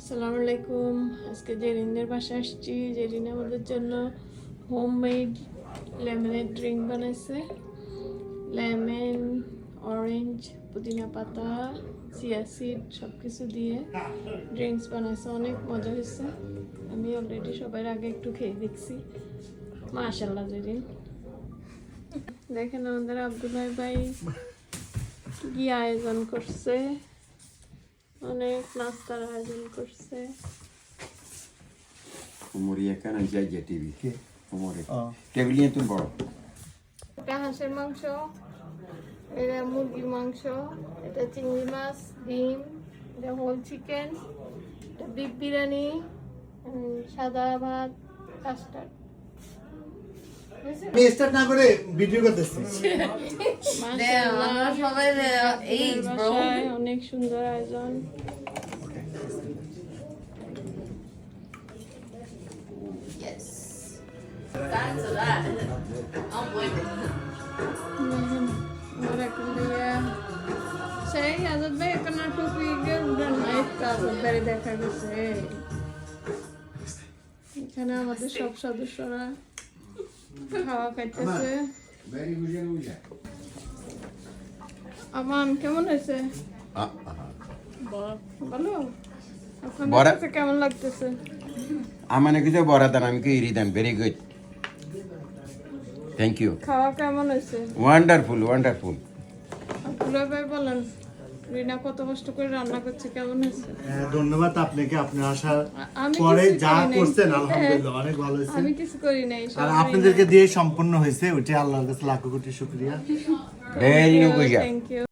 আসসালামু আলাইকুম। আজকে জেরিনের বাসায় আসছি। জেরিন আমাদের জন্য হোমমেড লেমনের ড্রিঙ্ক বানাইছে। লেমন, অরেঞ্জ, পুদিনা পাতা, চিয়া সিড সব কিছু দিয়ে ড্রিঙ্কস বানাইছে। অনেক মজা হয়েছে। আমি অলরেডি সবার আগে একটু খেয়ে দেখছি। মাশাআল্লাহ জেরিন। দেখেন আমাদের আব্দুল্লাহ ভাই কি আয়োজন করছে। অনেক নাস্তার আয়োজন করছে। Umoria kana jaja TV. Umore. টেবিলে তুমি বড়। এটা হাঁসের মাংস, এটা মুরগির মাংস, এটা চিংড়ি মাছ, ডিম, এটা হোল চিকেন, এটা বিফ বিরিয়ানি, সাদা ভাত, কাস্টার্ড। আমি স্টার্ট না করে ভিডিও করতেছি। অনেক সুন্দর আয়োজন। সেই আজাদ ভাই এখানে টুপি আজাদ ভাই দেখা গেছে। এখানে আমাদের সব সদস্যরা খাওয়া খাইতেছে। আমান কেমন হয়েছে? ভালো। আপনার কাছে কেমন লাগতেছে? আমানে কিছু বড় দান আমি কি রিদান ভেরি গুড। Thank you. খাওয়া কেমন হয়েছে? Wonderful wonderful. আব্দুল্লাহ ভাই বলেন রিনা কত কষ্ট করে রান্না করছে, কেমন হয়েছে? ধন্যবাদ আপনাকে, আপনি আসার আমি পরে কিছু যা করি নাই। করছেন আলহামদুলিল্লাহ অনেক ভালো হয়েছে। আমি কিছু করি নাই, আর সবাই আপনাদেরকে দিয়ে সম্পূর্ণ হয়েছে, ওইটা আল্লাহর কাছে লাখো কোটি শুকরিয়া। Very good. Thank you.